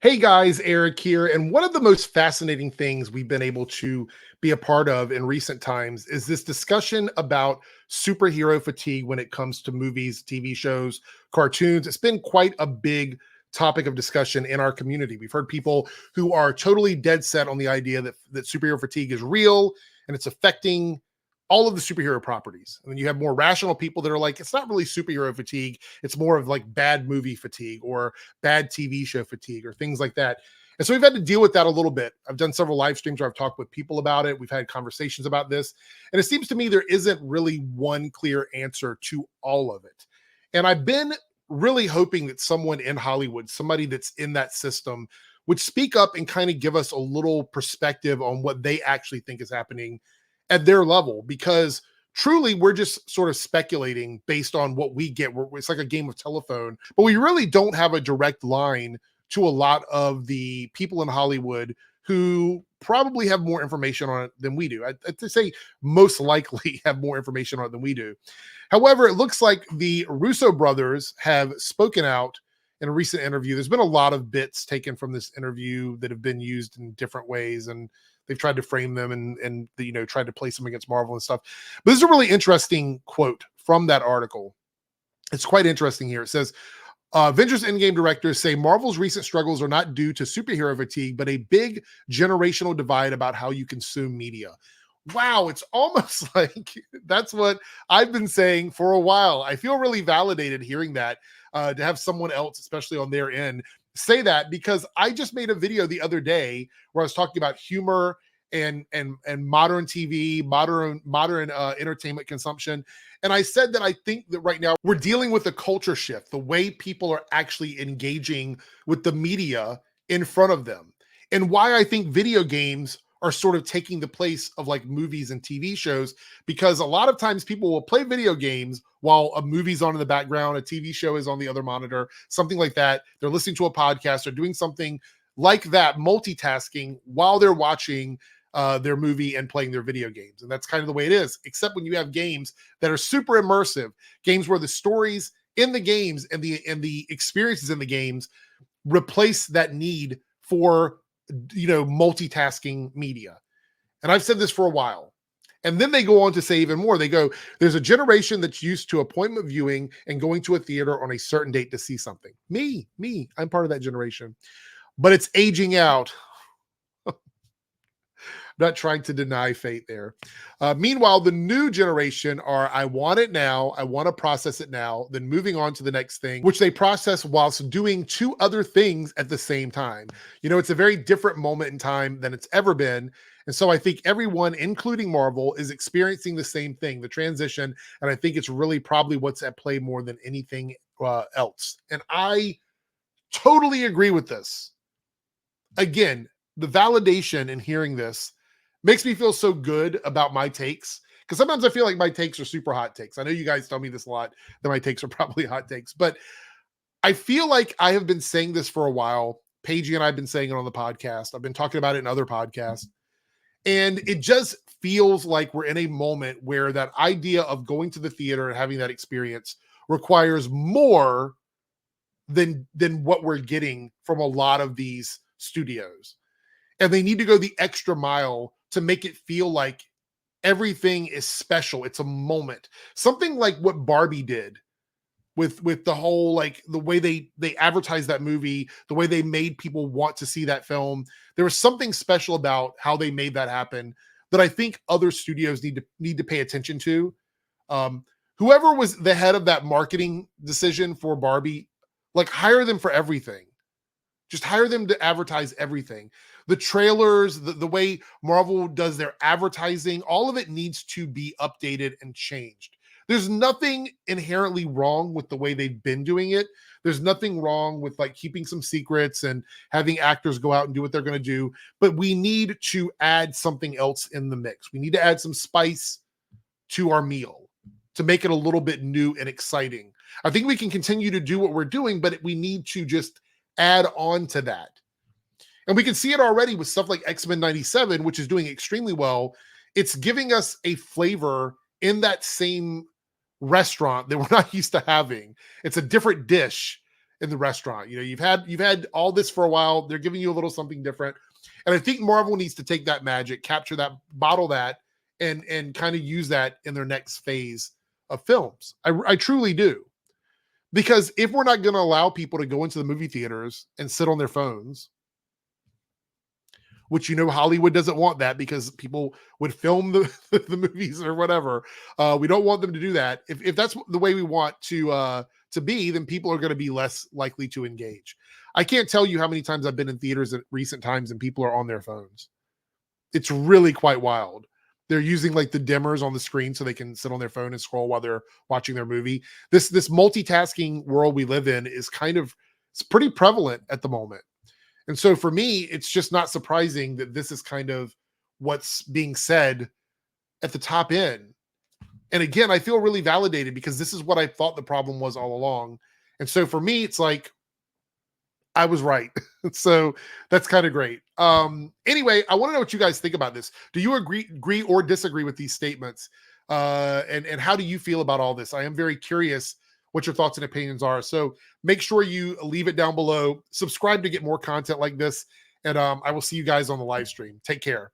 Hey guys, Eric here. And one of the most fascinating things we've been able to be a part of in recent times is this discussion about superhero fatigue when it comes to movies, TV shows, cartoons. It's been quite a big topic of discussion in our community. We've heard people who are totally dead set on the idea that superhero fatigue is real and it's affecting all of the superhero properties. And then you have more rational people that are like, it's not really superhero fatigue. It's more of like bad movie fatigue or bad TV show fatigue or things like that. And so we've had to deal with that a little bit. I've done several live streams where I've talked with people about it. We've had conversations about this. And it seems to me there isn't really one clear answer to all of it. And I've been really hoping that someone in Hollywood, somebody that's in that system, would speak up and kind of give us a little perspective on what they actually think is happening at their level, because truly we're just sort of speculating based on what we get. It's like a game of telephone, but we really don't have a direct line to a lot of the people in Hollywood who probably have more information on it than we do. I'd say most likely have more information on it than we do. However, it looks like the Russo brothers have spoken out in a recent interview. There's been a lot of bits taken from this interview that have been used in different ways, and they've tried to frame them and tried to place them against Marvel and stuff. But this is a really interesting quote from that article. It's quite interesting here. It says, Avengers Endgame directors say Marvel's recent struggles are not due to superhero fatigue, but a big generational divide about how you consume media. Wow, it's almost like that's what I've been saying for a while. I feel really validated hearing that, to have someone else, especially on their end, say that, because I just made a video the other day where I was talking about humor and modern TV, modern entertainment consumption. And I said that I think that right now we're dealing with a culture shift, the way people are actually engaging with the media in front of them, and why I think video games are sort of taking the place of like movies and TV shows, because a lot of times people will play video games while a movie's on in the background, a TV show is on the other monitor, something like that. They're listening to a podcast or doing something like that, multitasking while they're watching their movie and playing their video games. And that's kind of the way it is, except when you have games that are super immersive, games where the stories in the games and the experiences in the games replace that need for multitasking media. And I've said this for a while. And then they go on to say even more. They go, there's a generation that's used to appointment viewing and going to a theater on a certain date to see something. Me, I'm part of that generation. But it's aging out. Not trying to deny fate there. Meanwhile, the new generation are, I want it now, I want to process it now, then moving on to the next thing, which they process whilst doing two other things at the same time. It's a very different moment in time than it's ever been. And so I think everyone, including Marvel, is experiencing the same thing, the transition. And I think it's really probably what's at play more than anything else. And I totally agree with this. Again, the validation in hearing this makes me feel so good about my takes, because sometimes I feel like my takes are super hot takes. I know you guys tell me this a lot, that my takes are probably hot takes, but I feel like I have been saying this for a while. Paige and I have been saying it on the podcast. I've been talking about it in other podcasts. And it just feels like we're in a moment where that idea of going to the theater and having that experience requires more than what we're getting from a lot of these studios. And they need to go the extra mile to make it feel like everything is special. It's a moment. Something like what Barbie did with the whole, like the way they advertised that movie, the way they made people want to see that film. There was something special about how they made that happen that I think other studios need to pay attention to. Whoever was the head of that marketing decision for Barbie, like, hire them for everything. Just hire them to advertise everything. The trailers, the way Marvel does their advertising, all of it needs to be updated and changed. There's nothing inherently wrong with the way they've been doing it. There's nothing wrong with like keeping some secrets and having actors go out and do what they're going to do. But we need to add something else in the mix. We need to add some spice to our meal to make it a little bit new and exciting. I think we can continue to do what we're doing, but we need to just add on to that. And we can see it already with stuff like X-Men 97, which is doing extremely well. It's giving us a flavor in that same restaurant that we're not used to having. It's a different dish. in the restaurant. You know, you've had all this for a while. They're giving you a little something different. And I think Marvel needs to take that magic, capture that, bottle that, and kind of use that in their next phase of films. I truly do. Because if we're not going to allow people to go into the movie theaters and sit on their phones, which, you know, Hollywood doesn't want that because people would film the movies or whatever. We don't want them to do that. If that's the way we want to be, then people are going to be less likely to engage. I can't tell you how many times I've been in theaters at recent times and people are on their phones. It's really quite wild. They're using like the dimmers on the screen so they can sit on their phone and scroll while they're watching their movie. This multitasking world we live in is it's pretty prevalent at the moment. And so for me, it's just not surprising that this is kind of what's being said at the top end. And again, I feel really validated because this is what I thought the problem was all along. And so for me, it's like, I was right. So that's kind of great. Anyway, I want to know what you guys think about this. Do you agree or disagree with these statements? And how do you feel about all this? I am very curious what your thoughts and opinions are. So make sure you leave it down below. Subscribe to get more content like this. And I will see you guys on the live stream. Take care.